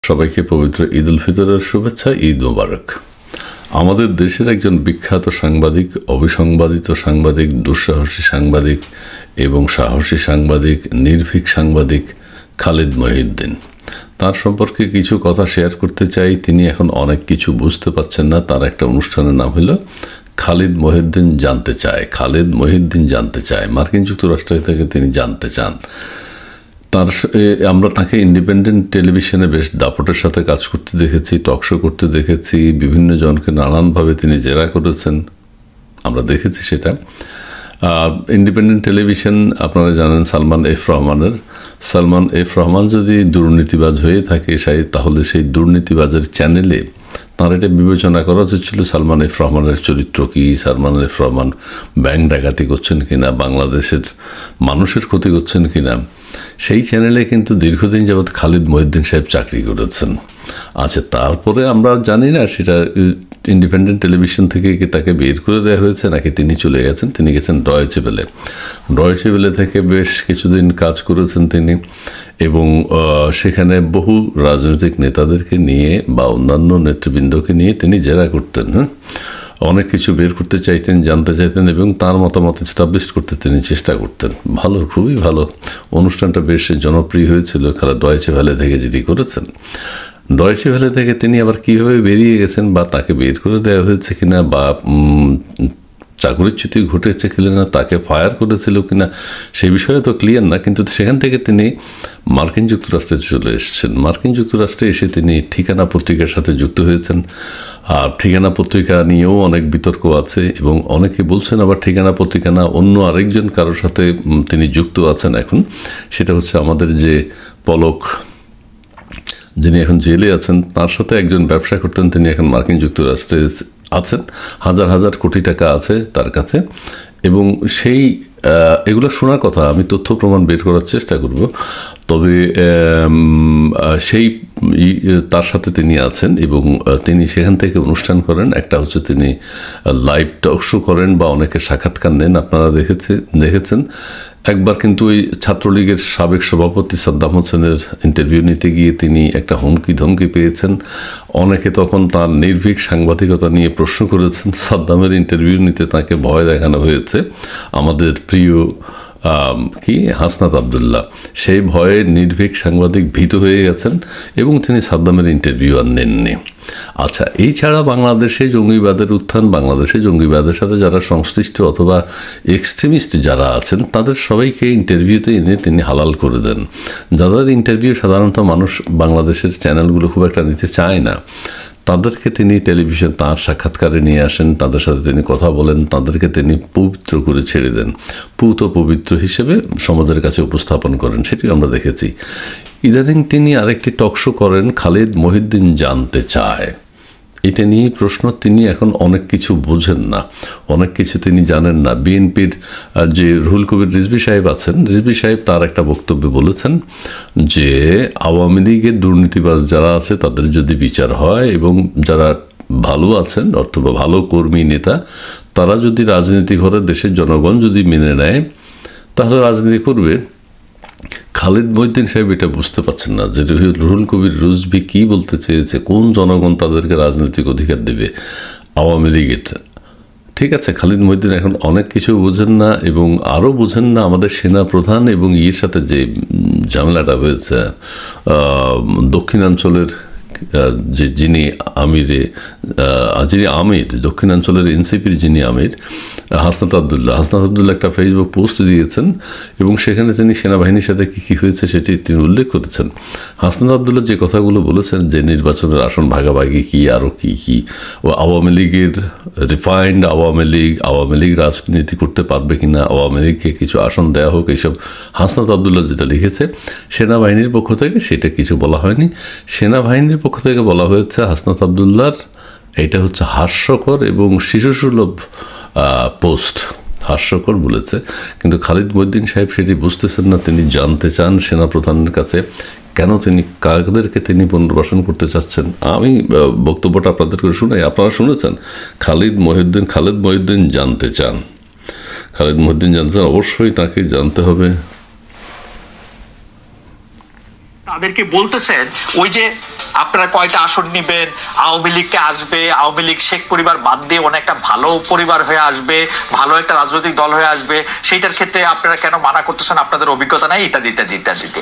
সবাইকে পবিত্র ঈদ উল ফিতরের শুভেচ্ছা। ঈদ মোবারক। আমাদের দেশের একজন বিখ্যাত সাংবাদিক, অবিসংবাদিত সাংবাদিক, দুঃসাহসী সাংবাদিক এবং সাহসী সাংবাদিক, নির্ভীক সাংবাদিক খালিদ মহিউদ্দিন। তার সম্পর্কে কিছু কথা শেয়ার করতে চাই। তিনি এখন অনেক কিছু বুঝতে পারছেন না। তার একটা অনুষ্ঠানের নাম হলো খালিদ মহিউদ্দিন জানতে চায়। খালিদ মহিউদ্দিন জানতে চায়, মার্কিন যুক্তরাষ্ট্র থেকে তিনি জানতে চান। আমরা তাকে ইন্ডিপেন্ডেন্ট টেলিভিশনে বেশ দাপটের সাথে কাজ করতে দেখেছি, টকশো করতে দেখেছি, বিভিন্ন জনকে নানানভাবে তিনি জেরা করেছেন, আমরা দেখেছি সেটা। ইন্ডিপেন্ডেন্ট টেলিভিশন আপনারা জানেন সালমান এফ রহমান যদি দুর্নীতিবাজ হয়ে থাকে তাহলে সেই দুর্নীতিবাজের চ্যানেলে তাঁর এটা বিবেচনা করা উচিত ছিল সালমান এফ রহমানের চরিত্র কী, সালমান এফ রহমান ব্যাংক ডাকাতি করছেন কিনা, বাংলাদেশের মানুষের ক্ষতি করছেন কিনা। সেই চ্যানেলে কিন্তু দীর্ঘদিন যাবৎ খালিদ মহিউদ্দিন সাহেব চাকরি করেছেন। আচ্ছা, তারপরে আমরা জানি না সেটা ইন্ডিপেন্ডেন্ট টেলিভিশন থেকে কি তাকে বের করে দেওয়া হয়েছে নাকি তিনি চলে গেছেন। তিনি গেছেন ডয়েচে ভেলে থেকে বেশ কিছুদিন কাজ করেছেন তিনি, এবং সেখানে বহু রাজনৈতিক নেতাদেরকে নিয়ে বা অন্যান্য নেতৃবৃন্দকে নিয়ে তিনি জেরা করতেন। অনেক কিছু বের করতে চাইতেন, জানতে চাইতেন এবং তার মতামত এস্টাবলিশ করতে তিনি চেষ্টা করতেন। ভালো, খুবই ভালো। অনুষ্ঠানটা বেশ জনপ্রিয় হয়েছিল ডয়েচে ভেলে থেকে যিনি করেছেন। ডয়েচে ভেলে থেকে তিনি আবার কীভাবে বেরিয়ে গেছেন বা তাকে বের করে দেওয়া হয়েছে কিনা বা চাকরিচ্যুতি ঘটেছে কিনা, তাকে ফায়ার করেছিল কিনা সেই বিষয়ে তো ক্লিয়ার না। কিন্তু সেখান থেকে তিনি মার্কিন যুক্তরাষ্ট্রে চলে এসেছেন। মার্কিন যুক্তরাষ্ট্রে এসে তিনি ঠিকানা পত্রিকার সাথে যুক্ত হয়েছেন। আর ঠিকানা পত্রিকা নিয়েও অনেক বিতর্ক আছে এবং অনেকে বলছেন আবার ঠিকানা পত্রিকা না, অন্য আরেকজন কারোর সাথে তিনি যুক্ত আছেন এখন। সেটা হচ্ছে আমাদের যে পলক, যিনি এখন জেলে আছেন, তার সাথে একজন ব্যবসা করতেন, তিনি এখন মার্কিন যুক্তরাষ্ট্রে আছেন। হাজার হাজার কোটি টাকা আছে তার কাছে। এবং সেই এগুলো শোনার কথা, আমি তথ্য প্রমাণ বের করার চেষ্টা করব। তবে সেই তার সাথে তিনি আছেন এবং তিনি সেখান থেকে অনুষ্ঠান করেন। একটা হচ্ছে তিনি লাইভ টক শো করেন বা অনেকে সাক্ষাৎকার নেন, আপনারা দেখেছেন। একবার কিন্তু ওই ছাত্রলীগের সাবেক সভাপতি সাদ্দাম হোসেনের ইন্টারভিউ নিতে গিয়ে তিনি একটা হুমকি ধমকি পেয়েছেন। অনেকে তখন তার নির্ভীক সাংবাদিকতা নিয়ে প্রশ্ন করেছেন। সাদ্দামের ইন্টারভিউ নিতে তাকে ভয় দেখানো হয়েছে। আমাদের প্রিয় হাসনাত আবদুল্লাহ, সেই ভয়ে নির্ভীক সাংবাদিক ভীত হয়ে গেছেন এবং তিনি সাদ্দামের ইন্টারভিউ আর নেননি। আচ্ছা, এই ছাড়া বাংলাদেশে জঙ্গিবাদের উত্থান, বাংলাদেশে জঙ্গিবাদের সাথে যারা সংশ্লিষ্ট অথবা এক্সট্রিমিস্ট যারা আছেন তাদের সবাইকে ইন্টারভিউতে এনে তিনি হালাল করে দেন। যাদের ইন্টারভিউ সাধারণত মানুষ বাংলাদেশের চ্যানেলগুলো খুব একটা নিতে চায় না, তাদেরকে তিনি টেলিভিশন তাঁর সাক্ষাৎকারে নিয়ে আসেন, তাদের সাথে তিনি কথা বলেন, তাদেরকে তিনি পবিত্র করে ছেড়ে দেন, পূত পবিত্র হিসেবে সমাজের কাছে উপস্থাপন করেন। সেটিও আমরা দেখেছি। ইদানিং তিনি আরেকটি টকশো করেন, খালিদ মহিউদ্দিন জানতে চায়। এটা নিয়ে প্রশ্ন। তিনি এখন অনেক কিছু বোঝেন না, অনেক কিছু তিনি জানেন না। বিএনপির যে রুহুল কবির রিজভী সাহেব আছেন, রিজভী সাহেব তার একটা বক্তব্যে বলেছেন যে আওয়ামী লীগের দুর্নীতিবাজ যারা আছে তাদের যদি বিচার হয় এবং যারা ভালো আছেন অথবা ভালো কর্মী নেতা তারা যদি রাজনীতি করে, দেশের জনগণ যদি মেনে নেয় তাহলে রাজনীতি করবে। খালিদ মহিউদ্দিন সাহেব এটা বুঝতে পারছেন না যে রুহুল কবির রিজভী কী বলতে চেয়েছে, কোন জনগণ তাদেরকে রাজনৈতিক অধিকার দেবে, আওয়ামী লীগের। ঠিক আছে, খালিদ মহিউদ্দিন এখন অনেক কিছু বোঝেন না এবং আরও বোঝেন না আমাদের সেনা প্রধান এবং ইয়ের সাথে যে ঝামেলাটা হয়েছে দক্ষিণাঞ্চলের যিনি আমির দক্ষিণাঞ্চলের এনসিপির যিনি আমির হাসনাত আবদুল্লাহ একটা ফেসবুক পোস্ট দিয়েছেন এবং সেখানে তিনি সেনাবাহিনীর সাথে কী হয়েছে সেটি তিনি উল্লেখ করেছেন। হাসনাত আবদুল্লাহ যে কথাগুলো বলেছেন যে নির্বাচনের আসন ভাগাভাগি কী, আরও কী ও আওয়ামী লীগের রিফাইন্ড আওয়ামী লীগ রাজনীতি করতে পারবে কি না, আওয়ামী লীগকে কিছু আসন দেওয়া হোক, এইসব হাসনাত আবদুল্লাহ যেটা লিখেছে। সেনাবাহিনীর পক্ষ থেকে সেটা কিছু বলা হয়নি। সেনাবাহিনীর পক্ষ থেকে বলা হয়েছে হাসনাত আবদুল্লাহর এটা হচ্ছে হাস্যকর এবং শিশুসুলভ পোস্ট, হাস্যকর বলেছে। কিন্তু খালিদ মহিউদ্দিন সাহেব সেটি বুঝতেছেন না। তিনি জানতে চান সেনাপ্রধানের কাছে কেন তিনি কাদেরকে তিনি পুনর্বাসন করতে চাচ্ছেন। আমি বক্তব্যটা আপনাদেরকে শুনাই, আপনারা শুনেছেন। খালিদ মহিউদ্দিন জানতে চান, অবশ্যই তাকে জানতে হবে। তাদেরকে বলতেছেন ওই যে আপনারা কয়টা আসন নিবেন, আওয়ামী লীগকে আসবে, আওয়ামী লীগ শেখ পরিবার বাদ দিয়ে অনেকটা ভালো পরিবার হয়ে আসবে, ভালো একটা রাজনৈতিক দল হয়ে আসবে, সেইটার ক্ষেত্রে আপনারা কেন মানা করতেছেন, আপনাদের অভিজ্ঞতা নাই, ইত্যাদি ইত্যাদি ইত্যাদিতে।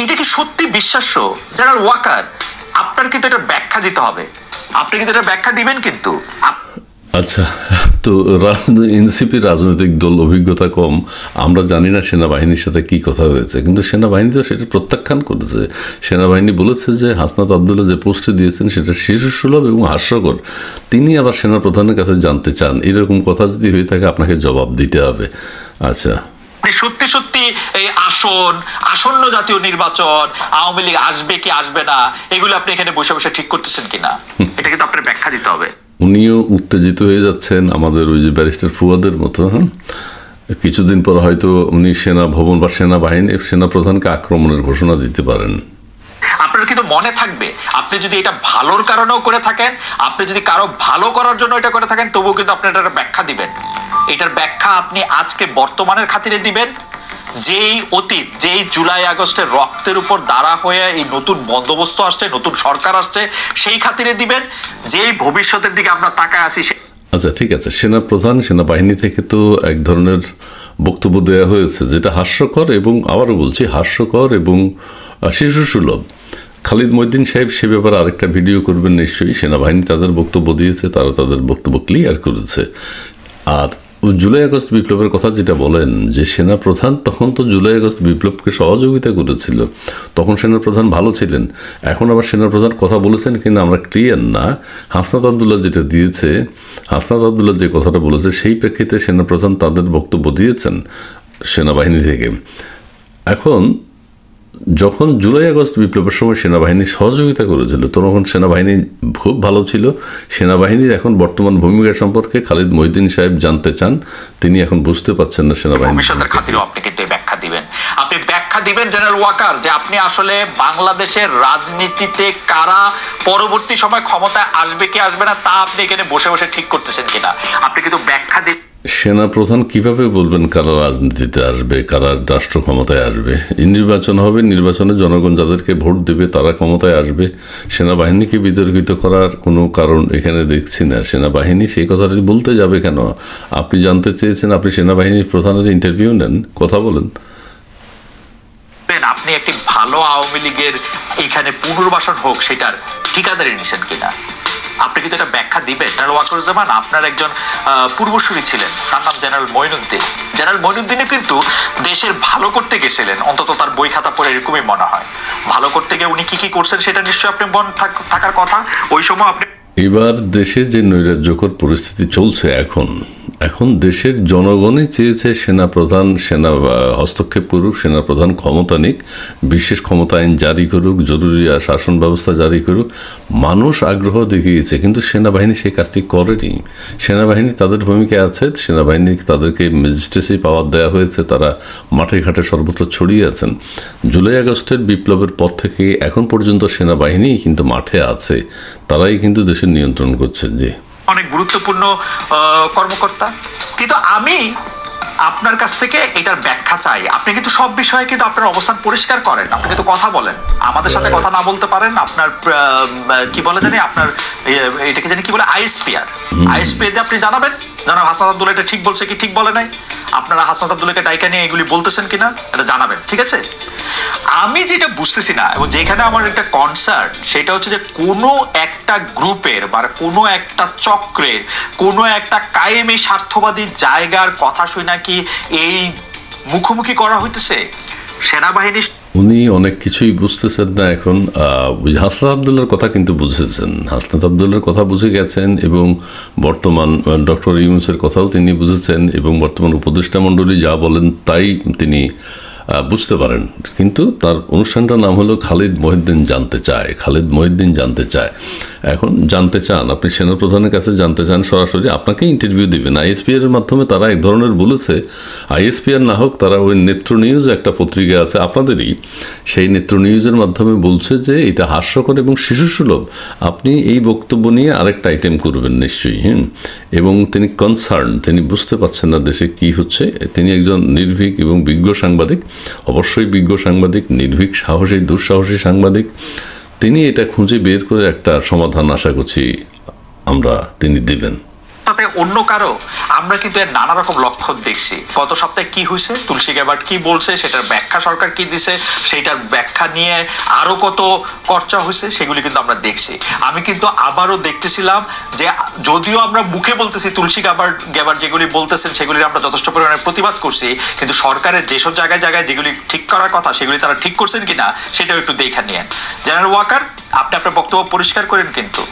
এটা কি সত্যি বিশ্বাস্য? জেনারেল ওয়াকার, আপনার কিন্তু এটা ব্যাখ্যা দিতে হবে, আপনি কিন্তু এটা ব্যাখ্যা দিবেন কিন্তু। আচ্ছা, তো এনসিপি রাজনৈতিক দল, অভিজ্ঞতা কম, আমরা জানি না সেনাবাহিনীর সাথে কি কথা হয়েছে, কিন্তু সেনাবাহিনী তো সেটা প্রত্যাখ্যান করেছে। সেনাবাহিনী বলেছে যে হাসনাত আবদুল্লাহ যে পোস্টে দিয়েছেন সেটা শিশুসুলভ এবং হাস্যকর, তিনি আবার সেনাপ্রধানের কাছে জানতে চান। এরকম কথা যদি হয়ে থাকে আপনাকে জবাব দিতে হবে। আচ্ছা, সত্যি সত্যি এই আসন্ন জাতীয় নির্বাচন, আওয়ামী লীগ আসবে কি আসবে না, এগুলো আপনি এখানে বসে বসে ঠিক করতেছেন কিনা, এটা কিন্তু আপনার ব্যাখ্যা দিতে হবে। উনিও উত্তেজিত হয়ে যাচ্ছেন আমাদের ওই যে ব্যারিস্টার ফুয়াদের মতো। হ্যাঁ, কিছুদিন পর হয়তো উনি সেনা ভবন বা সেনাবাহিনী সেনাপ্রধানকে আক্রমণের ঘোষণা দিতে পারেন। আপনার কিন্তু মনে থাকবে, আপনি যদি এটা ভালোর কারণেও করে থাকেন, আপনি যদি কারো ভালো করার জন্য এটা করে থাকেন, তবুও কিন্তু আপনি এটার ব্যাখ্যা দিবেন। এটার ব্যাখ্যা আপনি আজকে বর্তমানের খাতিরে দিবেন। যেই অতীত, যেই জুলাই আগস্টের রক্তের উপর দাঁড়া হয়ে এই নতুন বন্দোবস্ত আসছে, নতুন সরকার আসছে, সেই খাতিরে দিবেন। যেই ভবিষ্যতের দিকে আমরা তাকায় আসি। আচ্ছা, ঠিক আছে, সেনাপ্রধান সেনাবাহিনী থেকে তো এক ধরনের বক্তব্য দেওয়া হয়েছে যেটা হাস্যকর, এবং আবারও বলছি হাস্যকর এবং শিশুসুলভ। খালিদ মহিউদ্দিন সাহেব সে ব্যাপারে আরেকটা ভিডিও করবেন নিশ্চয়ই। সেনাবাহিনী তাদের বক্তব্য দিয়েছে, তারা তাদের বক্তব্য ক্লিয়ার করেছে। আর জুলাই আগস্ট বিপ্লবের কথা যেটা বলেন যে সেনাপ্রধান তখন তো জুলাই আগস্ট বিপ্লবকে সহযোগিতা করেছিল, তখন সেনাপ্রধান ভালো ছিলেন। এখন আবার সেনাপ্রধান কথা বলেছেন কিনা আমরা ক্লিয়ার না। হাসনাত আবদুল্লাহ যেটা দিয়েছে, হাসনাত আবদুল্লাহ যে কথাটা বলেছে সেই প্রেক্ষিতে সেনাপ্রধান তাদের বক্তব্য দিয়েছেন সেনাবাহিনী থেকে। এখন যখন জুলাই আগস্ট বিপ্লবের সময় সেনাবাহিনী সহযোগিতা করেছিল তখন সেনাবাহিনী খুব ভালো ছিল। সেনাবাহিনীর এখন বর্তমান ভূমিকা সম্পর্কে খালিদ মহিউদ্দিন সাহেব জানতে চান, তিনি এখন বুঝতে পারছেন না সেনাবাহিনী ভবিষ্যতের খাতিরেও আপনি কিন্তু ব্যাখ্যা দিবেন। আপনি ব্যাখ্যা দিবেন জেনারেল ওয়াকার, যে আপনি আসলে বাংলাদেশের রাজনীতিতে কারা পরবর্তী সময় ক্ষমতায় আসবে কি আসবে না তা আপনি এখানে বসে বসে ঠিক করতেছেন কিনা, আপনি কিন্তু ব্যাখ্যা দিবেন। সেনাপ্রধান কিভাবে বলবেন কারা রাজনীতিতে আসবে, কারা রাষ্ট্র ক্ষমতায় আসবে? নির্বাচন হবে, নির্বাচনে জনগণ যাদেরকে ভোট দেবে তারা ক্ষমতায় আসবে। সেনাবাহিনীকে বিতর্কিত করার কোনো কারণ এখানে দেখছি না। সেনাবাহিনী সেই কথাটি বলতে যাবে কেন? আপনি জানতে চেয়েছেন, আপনি সেনাবাহিনীর প্রধানের ইন্টারভিউ নেন, কথা বলেন। আপনি একটি ভালো আওয়ামী লীগের এখানে পুনর্বাসন হোক সেটার ঠিকাদারি নিছেন কিনা, আপনি কিন্তু এটা ব্যাখ্যা দিবেন। জেনারেল ওয়াকারুজ্জামান আপনার একজন পূর্বসূরি ছিলেন, তার নাম জেনারেল মঈনুদ্দিন। জেনারেল মঈনুদ্দিনও কিন্তু দেশের ভালো করতে গেছিলেন, অন্তত তার বই খাতা পড়ে এরকমই মনে হয়। ভালো করতে গিয়ে উনি কি কি করছেন সেটা নিশ্চয়ই আপনি মনে থাকার কথা। ওই সময় আপনি এবার দেশে যে নৈরাজ্যকর পরিস্থিতি চলছে, এখন দেশের জনগণই চেয়েছে সেনাপ্রধান হস্তক্ষেপ করুক, সেনাপ্রধান ক্ষমতা নিক, বিশেষ ক্ষমতা আইন জারি করুক, জরুরি শাসন ব্যবস্থা জারি করুক। মানুষ আগ্রহ দেখিয়েছে, কিন্তু সেনাবাহিনী সেই কাজটি করেনি। সেনাবাহিনী তাদের ভূমিকায় আছে, সেনাবাহিনী তাদেরকে ম্যাজিস্ট্রেসি পাওয়ার দেওয়া হয়েছে, তারা মাঠে ঘাটে সর্বত্র ছড়িয়ে আছেন। জুলাই আগস্টের বিপ্লবের পর থেকে এখন পর্যন্ত সেনাবাহিনী কিন্তু মাঠে আছে, তারাই কিন্তু দেশের নিয়ন্ত্রণ করছে। যে অনেক গুরুত্বপূর্ণ কর্মকর্তা, কিন্তু আমি আপনার কাছ থেকে এটার ব্যাখ্যা চাই। আপনি কিন্তু সব বিষয়ে কিন্তু আপনার অবস্থান পরিষ্কার করেন, আপনি কিন্তু কথা বলেন, আমাদের সাথে কথা না বলতে পারেন। আপনার কি বলে জানি, আপনার এটাকে জানি কি বলে, আইএসপিআর দিয়ে আপনি জানাবেন জানাব হাসনাত আবদুল্লাহ এটা ঠিক বলছে কি ঠিক বলে নাই। আপনারা হাসনাত আবদুল্লাহকে ডাইকা নিয়ে এগুলি বলতেছেন কিনা এটা জানাবেন, ঠিক আছে? আমি যেটা বুঝতেছি না এবং যেখানে আমার একটা কনসার্ন সেটা হচ্ছে যে কোনো একটা গ্রুপের বা কোনো একটা চক্রের কোনো একটা কায়েমি স্বার্থবাদী জায়গার কথা শুনে নাকি এই মুখোমুখি করা হইতেছে সেনাবাহিনী। উনি অনেক কিছুই বুঝতেছেন না এখন। হাসনাত আবদুল্লাহর কথা কিন্তু বুঝেছেন, হাসনাত আবদুল্লাহর কথা বুঝে গেছেন, এবং বর্তমান ডক্টর ইউনূসের কথাও তিনি বুঝেছেন, এবং বর্তমান উপদেষ্টা মণ্ডলী যা বলেন তাই তিনি বুঝতে পারেন। কিন্তু তার অনুষ্ঠানটার নাম হলো খালিদ মহিউদ্দিন জানতে চায়। খালিদ মহিউদ্দিন জানতে চায়। এখন জানতে চান, আপনি সেনাপ্রধানের কাছে জানতে চান, সরাসরি আপনাকে ইন্টারভিউ দেবেন। আইএসপিআর এর মাধ্যমে তারা এক ধরনের বলেছে, আইএসপিআর না হোক, তারা ওই নেত্র নিউজ একটা পত্রিকা আছে আপনাদেরই, সেই নেত্র নিউজের মাধ্যমে বলছে যে এটা হাস্যকর এবং শিশুসুলভ, আপনি এই বক্তব্য নিয়ে আরেকটা আইটেম করবেন নিশ্চয়ই। এবং তিনি কনসার্ন, তিনি বুঝতে পারছেন না দেশে কি হচ্ছে। তিনি একজন নির্ভীক এবং বিজ্ঞ সাংবাদিক, অবশ্যই বিজ্ঞ সাংবাদিক, নির্ভীক, সাহসী, দুঃসাহসী সাংবাদিক। তিনি এটা খুঁজে বের করে একটা সমাধান আশা করছি তিনি দেবেন। অন্য কারো আমরা কিন্তু এর নানা রকম লক্ষণ দেখছি। গত সপ্তাহে কি হয়েছে, তুলসী গ্যাবার্ড কি বলছে, সেটার ব্যাখ্যা সরকার কি দিছে, সেইটার ব্যাখ্যা নিয়ে আরো কত চর্চা হয়েছে, সেগুলি কিন্তু আমরা দেখছি। আমি কিন্তু আবারও দেখতেছিলাম যে যদিও আমরা মুখে বলতেছি তুলসী গ্যাবার্ড যেগুলি বলতেছেন সেগুলির আমরা যথেষ্ট পরিমাণে প্রতিবাদ করছি, কিন্তু সরকারের যেসব জায়গায় জায়গায় যেগুলি ঠিক করার কথা সেগুলি তারা ঠিক করছেন কিনা সেটাও একটু দেখে নিয়েন। জেনারেল ওয়াকার, আপনি আপনার বক্তব্য পরিষ্কার করেন কিন্তু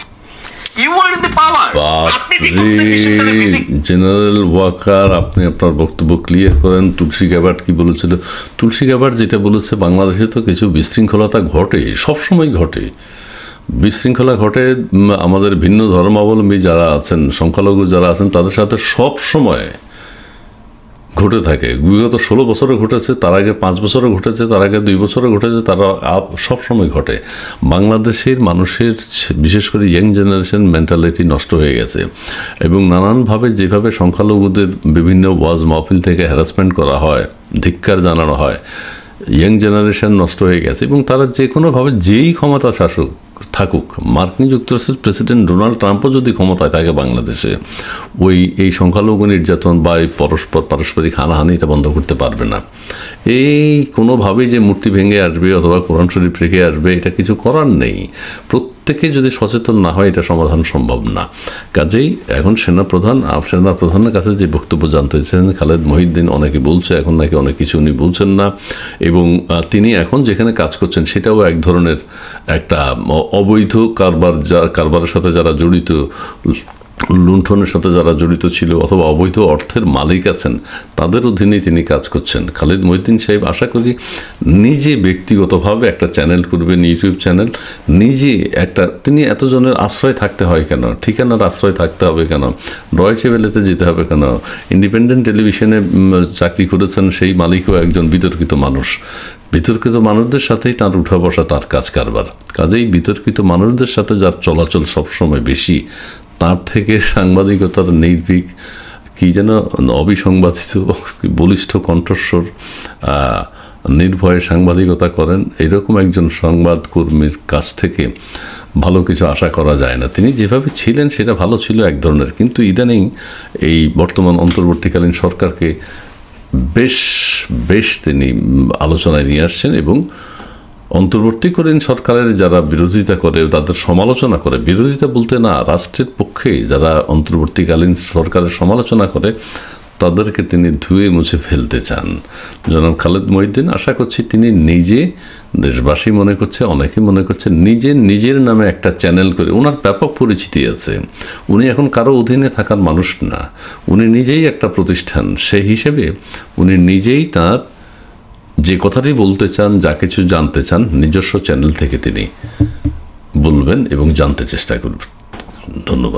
জেনারেল ওয়াকার, আপনি আপনার বক্তব্য ক্লিয়ার করেন। তুলসী গ্যাবার্ড কি বলেছিল? তুলসী গ্যাবার্ড যেটা বলেছে, বাংলাদেশে তো কিছু বিশৃঙ্খলতা ঘটে, সবসময় ঘটে, বিশৃঙ্খলা ঘটে। আমাদের ভিন্ন ধর্মাবলম্বী যারা আছেন, সংখ্যালঘু যারা আছেন, তাদের সাথে সব সময় ঘটে থাকে। বিগত 16 বছরে ঘটেছে, তার আগে 5 বছরে ঘটেছে, তার আগে 2 বছরে ঘটেছে, তারা সবসময় ঘটে। বাংলাদেশের মানুষের বিশেষ করে ইয়াং জেনারেশন মেন্টালিটি নষ্ট হয়ে গেছে এবং নানানভাবে যেভাবে সংখ্যালঘুদের বিভিন্ন ওয়াজ মাহফিল থেকে হ্যারাসমেন্ট করা হয়, ধিক্কার জানানো হয়, ইয়াং জেনারেশন নষ্ট হয়ে গেছে এবং তারা যে কোনোভাবে যেই ক্ষমতা শাসক থাকুক, মার্কিন যুক্তরাষ্ট্রের প্রেসিডেন্ট ডোনাল্ড ট্রাম্পও যদি ক্ষমতায় থাকে বাংলাদেশে, এই সংখ্যালঘু নির্যাতন বা এই পারস্পরিক হানাহানি এটা বন্ধ করতে পারবে না। এই কোনোভাবেই যে মূর্তি ভেঙে আসবে অথবা কোরআন শরীফ রেখে আসবে, এটা কিছু করার নেই। প্রত্যেকে যদি সচেতন না হয়, এটা সমাধান সম্ভব না। কাজেই এখন সেনাপ্রধানের কাছে যে বক্তব্য জানতে চেয়েছেন খালেদ মহিউদ্দিন, অনেকে বলছে এখন নাকি অনেক কিছু উনি বলছেন না এবং তিনি এখন যেখানে কাজ করছেন সেটাও এক ধরনের একটা অবৈধ কারবারের সাথে যারা জড়িত, লুণ্ঠনের সাথে যারা জড়িত ছিল অথবা অবৈধ অর্থের মালিক আছেন, তাদের অধীনে তিনি কাজ করছেন। খালেদ মহিউদ্দিন সাহেব আশা করি নিজে ব্যক্তিগতভাবে একটা চ্যানেল করবেন, ইউটিউব চ্যানেল, নিজে তিনি এতজনের আশ্রয় থাকতে হয় কেন, ঠিকানার আশ্রয় থাকতে হবে কেন, ডয়েচে ভেলেতে যেতে হবে কেন? ইন্ডিপেন্ডেন্ট টেলিভিশনে চাকরি করেছেন সেই মালিকও একজন বিতর্কিত মানুষ। বিতর্কিত মানুষদের সাথেই তার উঠা বসা, তার কাজ কারবার। কাজেই বিতর্কিত মানুষদের সাথে যার চলাচল সবসময় বেশি, তার থেকে সাংবাদিকতার নির্ভীক কি যেন অবিসংবাদিত বলিষ্ঠ কণ্ঠস্বর নির্ভয়ে সাংবাদিকতা করেন, এরকম একজন সংবাদকর্মীর কাছ থেকে ভালো কিছু আশা করা যায় না। তিনি যেভাবে ছিলেন সেটা ভালো ছিল এক ধরনের, কিন্তু ইদানিং এই বর্তমান অন্তর্বর্তীকালীন সরকারকে বেশ তিনি আলোচনায় নিয়ে আসছেন এবং অন্তর্বর্তীকালীন সরকারের যারা বিরোধিতা করে তাদের সমালোচনা করে, বিরোধিতা বলতে না, রাষ্ট্রের পক্ষে যারা অন্তর্বর্তীকালীন সরকারের সমালোচনা করে তাদেরকে তিনি ধুয়ে মুছে ফেলতে চান। জনাব খালেদ মহিউদ্দিন, আশা করছি তিনি নিজে, দেশবাসী মনে করছে, অনেকে মনে করছে, নিজের নামে একটা চ্যানেল করে, ওনার ব্যাপক পরিচিতি আছে, উনি এখন কারো অধীনে থাকার মানুষ না, উনি নিজেই একটা প্রতিষ্ঠান। সেই হিসেবে উনি নিজেই তার যে কথাটি বলতে চান, যা কিছু জানতে চান, নিজস্ব চ্যানেল থেকে তিনি বলবেন এবং জানতে চেষ্টা করবেন। ধন্যবাদ।